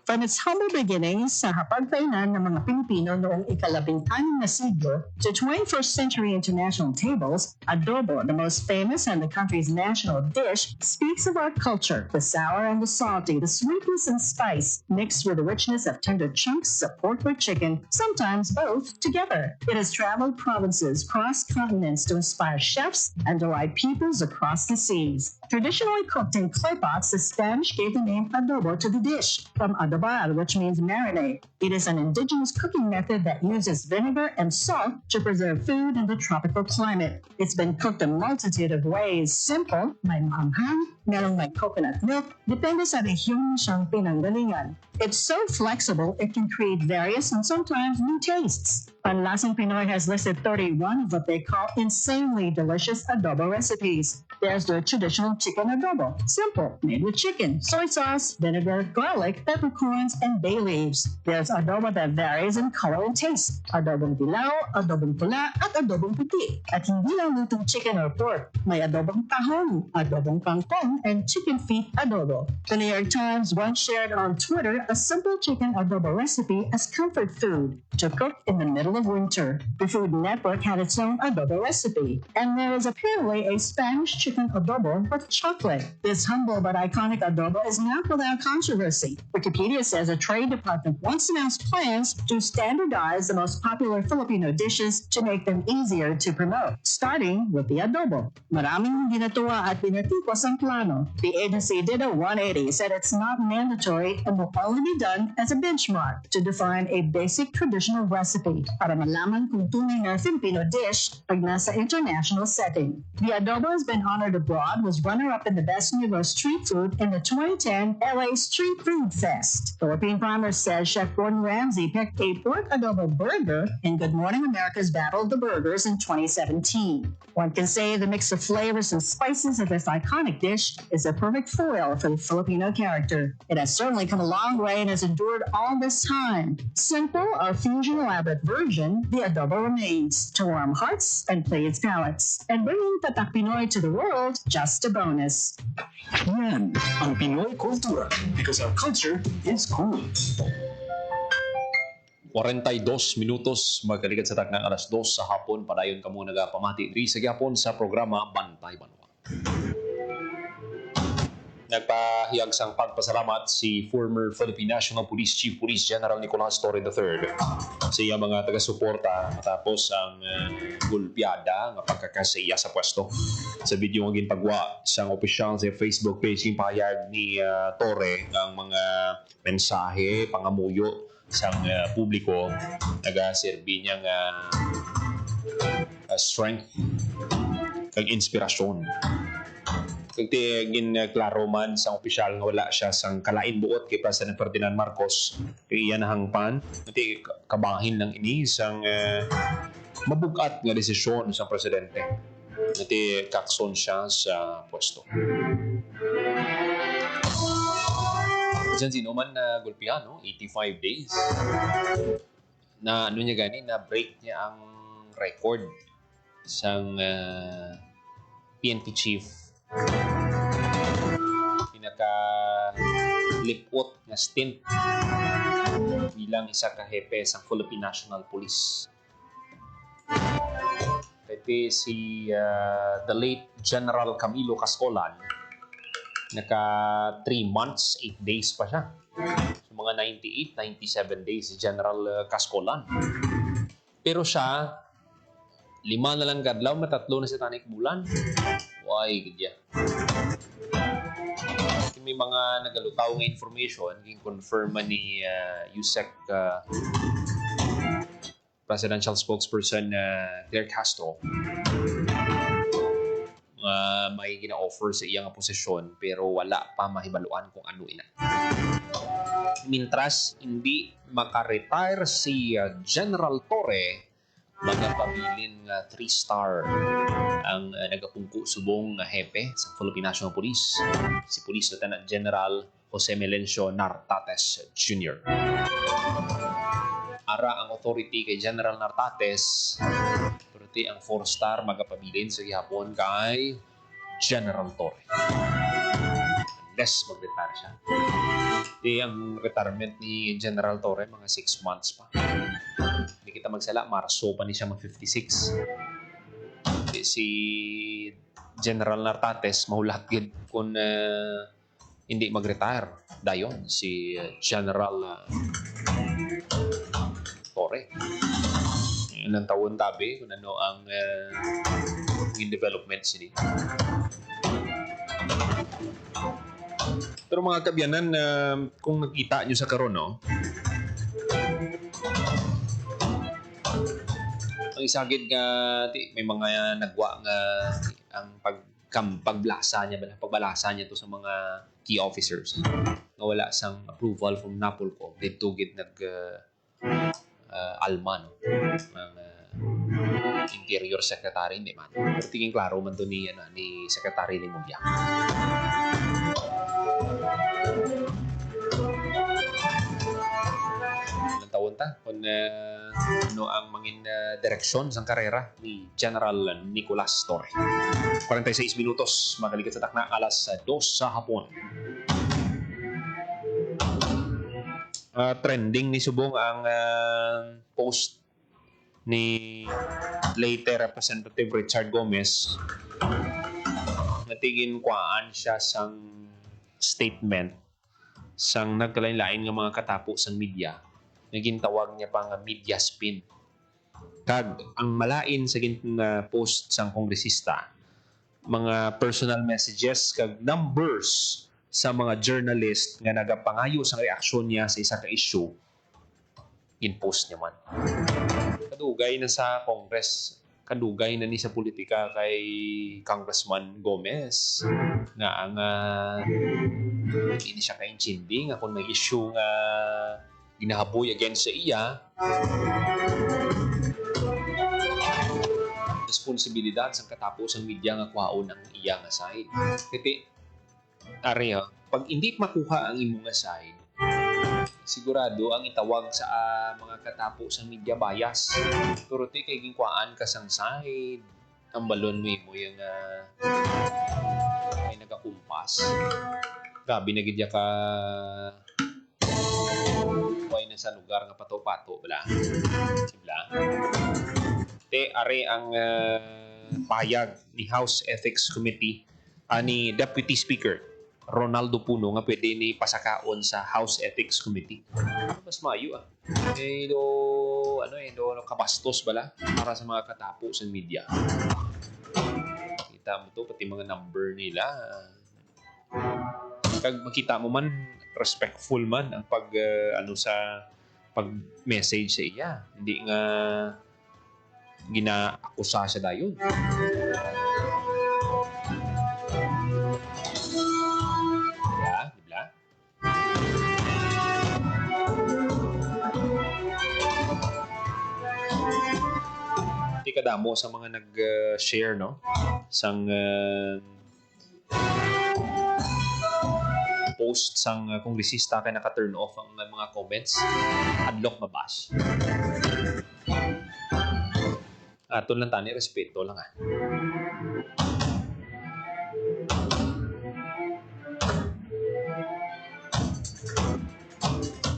From its humble beginnings sa hapagkainan ng mga Pilipino noong ika-16 na siglo to 21st century international tables, adobo, the most famous and the country's national dish, speaks of our culture, the sour and the salty, the sweetness and spice, mixed with the richness of tender chunks of pork or chicken, sometimes both together. It has traveled provinces, crossed continents to inspire chefs and delight peoples across the seas. Traditionally cooked in clay pots, the Spanish gave the name adobo to the dish, from adobar, which means marinade. It is an indigenous cooking method that uses vinegar and salt to preserve food in the tropical climate. It's been cooked a multitude of ways. Simple, may maanghang, merong may coconut milk, depende sa rehiyon siyang pinanggalingan. It's so flexible, it can create various and sometimes new tastes. Panlasang Pinoy has listed 31 of what they call insanely delicious adobo recipes. There's the traditional chicken adobo, simple, made with chicken, soy sauce, vinegar, garlic, peppercorns, and bay leaves. There's adobo that varies in color and taste. Adobong dilaw, adobong pula, at adobong puti. At hindi lang lutong chicken or pork, may adobong tahong, adobong kangkong, and chicken feet adobo. The New York Times once shared on Twitter a simple chicken adobo recipe as comfort food to cook in the middle of winter. The Food Network had its own adobo recipe, and there is apparently a Spanish chicken adobo with chocolate. This humble but iconic adobo is not without controversy. Wikipedia says a trade department once announced plans to standardize the most popular Filipino dishes to make them easier to promote, starting with the adobo. Maraming hindi natuwa at pinatikos ang plano. The agency did a 180, said it's not mandatory and will only be done as a benchmark to define a basic traditional recipe para malaman kung tunay na Filipino dish pag nasa international setting. The adobo has been honored abroad, was runner-up in the Best New Street Food in the 2010 LA Street Food Fest. Philippine Primer says Chef Gordon Ramsay picked a pork adobo burger in Good Morning America's Battle of the Burgers in 2017. One can say the mix of flavors and spices of this iconic dish is a perfect foil for the Filipino character. It has certainly come a long way and has endured all this time. Simple or fusion elaborate version, the adobo remains to warm hearts and please palates. And bringing Tatak Pinoy to the world, just a bonus. Yan ang Pinoy Kultura because our culture is cool. 42 minutos magkalikat sa taknang alas 2 sa hapon. Padayon ka muna nagapamati diri sa gyapon sa programa Bantay Banwa. Nagpahiyag sang pagpasalamat si former Philippine National Police Chief Police General Nicolas Torre III sa iya mga taga-suporta matapos ang gulpiada nga pagkakasaiya sa pwesto. Sa video nga ginpagwa sang opisyal sa Facebook page yung pahayag ni Torre ang mga mensahe, pangamuyo sang publiko naga-serbi niyang strength kag inspirasyon. Kag ginklaro man sa opisyal nga wala siya sang kalain buot kay President Ferdinand Marcos kay iyan hangpan nati kabahin lang ini sang mabugat nga desisyon sa presidente nati kakson siya sa pwesto. Diyan sino man na gulpiano 85 days na ano niya gani na break niya ang record sang PNP chief pinaka-lipot na stint bilang isa ka hepe sa Philippine National Police. Pwede si the late General Camilo Cascolan naka 3 months, 8 days pa siya. So mga 98, 97 days si General Cascolan. Pero siya 5 na lang kadlaw, matatlo na sa tanik bulan. Why, gidya. May mga nagalutaw ng information, confirm ni USEC Presidential Spokesperson Claire Castro. May gina-offer sa iyang posisyon pero wala pa mahibaluan kung ano ina. Mintras hindi makaretire si General Torre, mga pabilin nga 3-star ang nagapungko subong nga hepe sa Philippine National Police, si Police Lieutenant General Jose Melencio Nartates Jr. Ara ang authority kay General Nartates, pati ang 4-star magapabilin sa gihapon kay General Torre. Unless mag-retire siya. Di ang retirement ni General Torre mga 6 months pa. Hindi kita magsala, Marso pa ni siya mag-56. Si General Nartates mahulat gid kung hindi mag-retire. Dayon si General Torre. Ilang taon tabi kung ano ang development sini. Pero mga kabyanan, kung nakita nyo sa karon, no? Ang isagid nga may mga nagwa nga ang pagbalasa niya to sa mga key officers nga wala sang approval from Napolcom dito gid alman ang Interior Secretary hindi man. Pero tingin klaro man to ni Secretary Rimulya. Ilang taon ta kung ano ang mangin direksyon sang karera ni General Nicolas Torre. 46 minutos magalikat sa takna alas 2 sa hapon. Trending ni subong ang post ni late Representative Richard Gomez na tingin kuhaan siya sang statement sang nagkalain-lain nga mga katapo sang media. Naging tawag niya pa nga media spin. Kag ang malain sa post sang kongresista, mga personal messages kag numbers sa mga journalist nga nagapangayo sa reaksyon niya sa isa ka issue, in-post niya man. Kadugay na sa Congress, kadugay na ni sa politika kay Congressman Gomez nga ang hindi siya kaintindi nga kung may issue nga ginahaboy against sa iya, responsibilidad sa katapos ang media nga kuhaon ang iya nga side. Ari, pag hindi makuha ang imong side, sigurado ang itawag sa mga katapo sa media bias. Pero ti kay gingkwaan ka sang side, ang balon mo yung ay nagakumpas. Gabi na gidya ka buhay na sa lugar nga pato-pato, bala. Sibla. Te, ari ang payag ni House Ethics Committee ni Deputy Speaker Ronaldo Puno nga pwede ni pasakaon sa House Ethics Committee. Mas maayo do kabastos bala para sa mga katapo sa media. Kita mo to pati mga number nila. Kag makita mo man respectful man ang sa pag-message sa iya. Hindi nga ginaakusa siya dayon. Kadamo sa mga nag-share sang post sang kongresista kay naka-turn off ang mga comments, unlock mabash. Aton lang tani respeto lang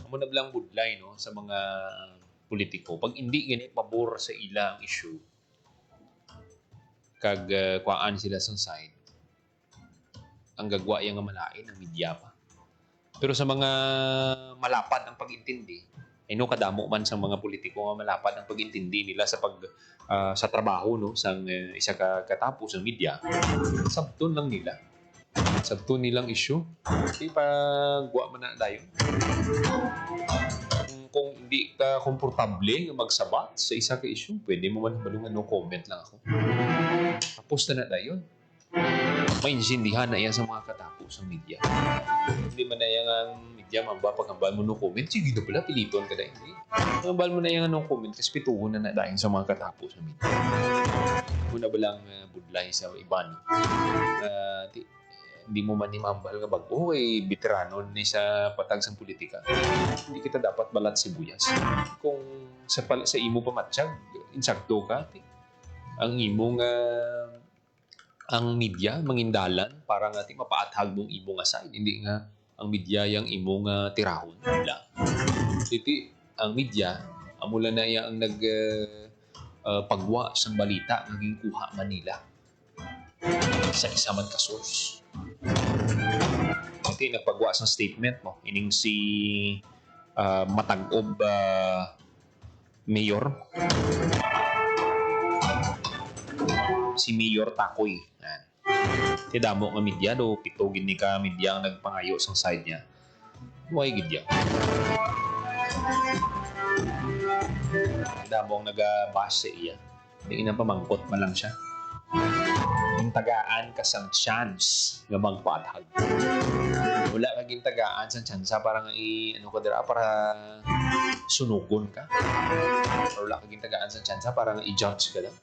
Amo na blang budlay sa mga politiko. Pag hindi ganit pabor sa ila ang issue, kag kuhaan sila sa side, ang gagwa yung nga malain ang media pa. Pero sa mga malapad ang pag-intindi, kadamo man sa mga politiko nga malapad ang pag-intindi nila sa sa trabaho sang isa ka katapos ng media, sabton lang nila. Sabton nilang issue. Di pa gwa man na dayon. Kung hindi ka komportable magsabat sa isa ka issue, pwede mo man balungan comment lang ako. Tapos na dayon. Maintindihan na yan sa mga katapos ng media. Hindi man na yan ang media, mamba, paghambal mo no comment, sige na pala, piliton ka na. Hindi. Paghambal mo na yung anong comment, kasi pituhon na dahil sa mga katapos sa media. Muna ba lang budlay sa iban? Hindi mo man ni mambal nga bago, veterano ni sa patag sa politika. Hindi kita dapat balat sibuyas. Kung sa imo pamatsyag, insakto ka, ang imong ang media mangindalan para nga mapaathag mong imong aside, hindi nga ang media yang imong tirahon lang. Titi ang media amula na yang nag pagwa sa balita naging kuha Manila sa isa man ka source. Titi nagpagwa sa statement mo ining si matag-ob mayor si Mayor Takoy. Tidamo nga media do pitogin ni ka media ang nagpangayo sa side niya. Huwag gidya. Tidamo ang nag-bash sa iya. Hindi na pamangkot man lang siya. Yung tagaan ka sang chance nga magpaathag. Wala kaging tagaan sang chance para nga para sunugon ka. Or wala kaging tagaan sang chance para nga i-judge ka lang.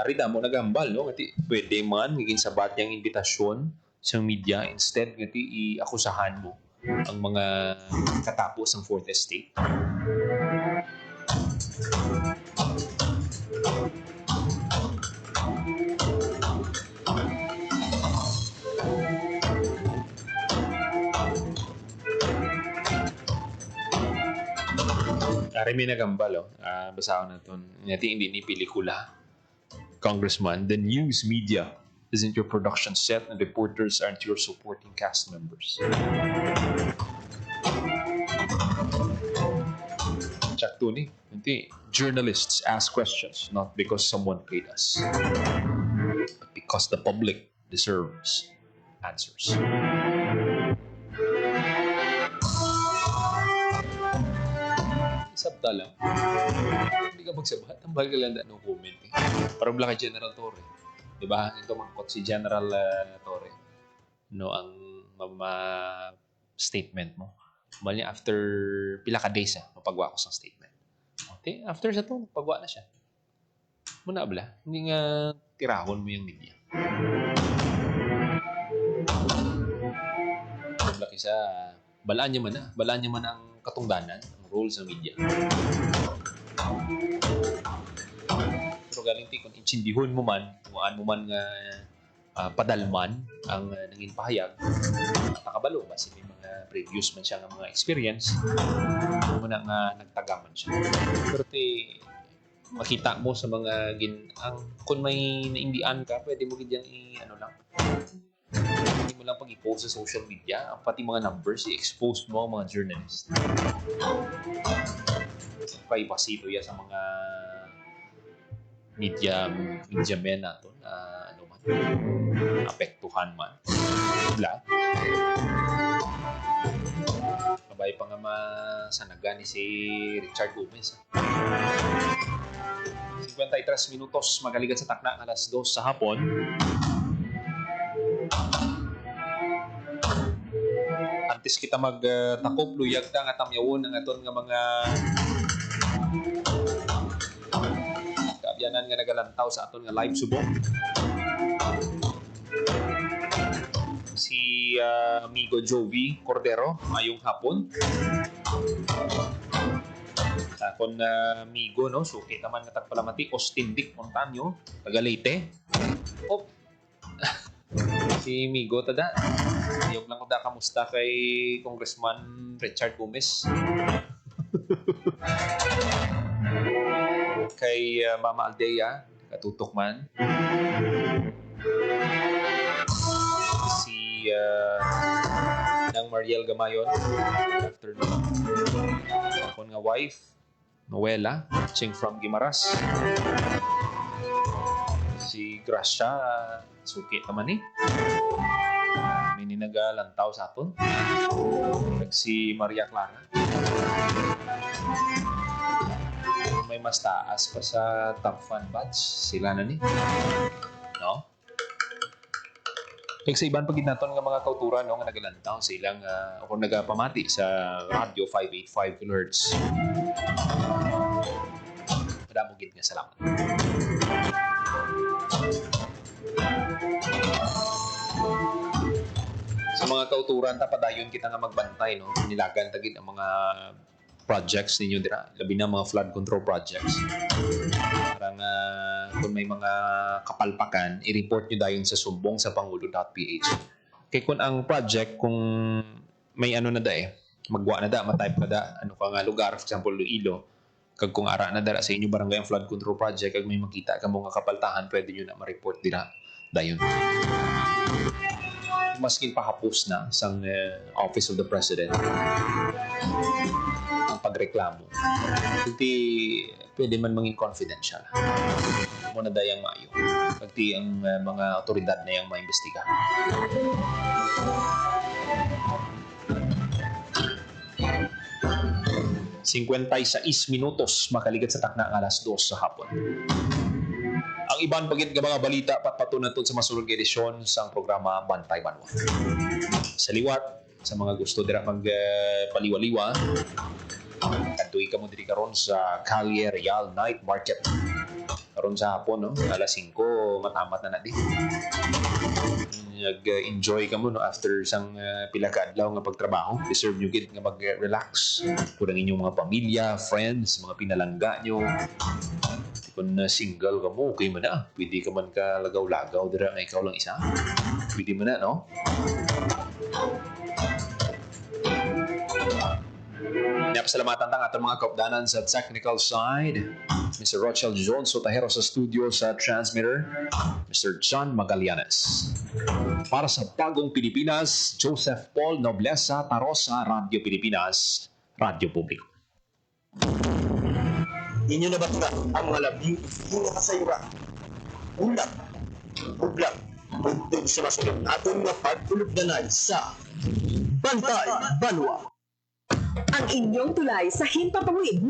Rida mo nagambal, no? Ngati pwede man maging sabat yung imbitasyon sa media instead ngati iakusahan mo ang mga katapos ng Fourth Estate. May nagambal, basahan na ito. Ngati hindi ni pelikula. Congressman, the news media isn't your production set and reporters aren't your supporting cast members. Check to ni. Journalists ask questions not because someone paid us, but because the public deserves answers. Sabta lang. Hindi ka magsabat. Ang bahal ka lang no comment. Parang bala kay General Torre. Diba? Ito mangkot si General Torre. No, ang statement mo. Mali after pila ka days mapagwa ko sa statement. Okay? After sa to, pagwa na siya. Muna bala. Hindi nga tirahon mo yung media. Laki sa balaan niya man na. Balaan niya man ang katungdanan, ang role sa media. Pero galing kung insindihon mo man, kuhaan mo man nga padalman ang nanging pahayag, nakabalo ba may mga previous man siya ng mga experience, muna nga nagtagaman siya. Pero makita mo sa mga kung may naindian ka, pwede mo gidyang lang, hindi mo lang pag-i-post sa social media, ang pati mga numbers, i-expose mo ang mga journalist. Privacy ito yan sa mga media men nato na apektuhan man. Wala. Kabay pa nga masanaga ni si Richard Gomez. 53 minutos magaligat sa takna alas 2 sa hapon. Antes kita magtakop, luyag ta nga tamyawon ang aton nga mga kaabyanan nga nagalantaw sa aton nga live subok. Si amigo Jovi Cordero, mayong hapon. Sa akon amigo, no, suki naman nga tagpalamati, Austin Dick Montaño, taga Leyte. Si Migo tada. Ayok lang ko da kamusta kay Congressman Richard Gomez. Kay Mama Aldea, katutok man. Si Nang Mariel Gamayon, afternoon. Ako nga wife, Noela, ching from Guimaras. Si Gracia, suki naman may ninagalantaw sa aton. Si Maria Clara. May mas taas pa sa top fan batch. Sila na ni. no? Kaya sa iban pagid naton nga mga kauturan no nga nagalantaw sa ilang o nagapamati sa radio 585 kHz. Madamo gid nga salamat. Sa mga kauturan padayon kita nga magbantay no. Nilagan tagid ang mga projects ninyo dira, labi na mga flood control projects. Parang kung may mga kapalpakan, i-report nyo dayon sa sumbong sa pangulo.ph. Kaya kung ang project, kung may ano na da magwa na da, matype na da, ano ka nga lugar, for example, Iloilo, kag kung ara na dara sa inyo barangay ang flood control project, kag may makita ka mga kapaltahan, pwede nyo na ma-report dira dayon. Maskin pahapos na sa Office of the President ang pagreklamo. Hindi pwede man mangin confidential. Muna dayang maayo. Pagti ang mga otoridad na yung maimbestiga. sa 6 minutos makaligat sa takna ang alas 2 sa hapon. Ang iban bagit nga mga balita patpatunaton sa masulog edisyon sa programa Bantay Banwa. Sa liwat, sa mga gusto dira magpaliwaliwa, kantuy ka mo diri karon sa Calle Real Night Market. Karon sa hapon, no? Alas 5, matamat na di. Nag-enjoy ka mo no after sang pila ka adlaw nga pagtrabaho. Deserve nyo gid nga mag-relax. Kurang inyong mga pamilya, friends, mga pinalangga nyo. Kung single ka mo, okay mo na. Pwede ka man ka lagaw-lagaw dira nga ikaw lang isa. Pwede mo na, no? Napasalamatan tang atong mga kaupdanan sa technical side. Mr. Rochelle Jones Sotahero sa studio sa transmitter. Mr. John Magallanes. Para sa Bagong Pilipinas, Joseph Paul Noblesa Tarosa, Radio Pilipinas, Radio Publiko. Inyo na ba ito ang mga labing pinakasayura? Ulat, ublag, bugtog sa masunod atong mga pagpulugdanay sa Bantay Banwa. Ang inyong tulay sa himpapawid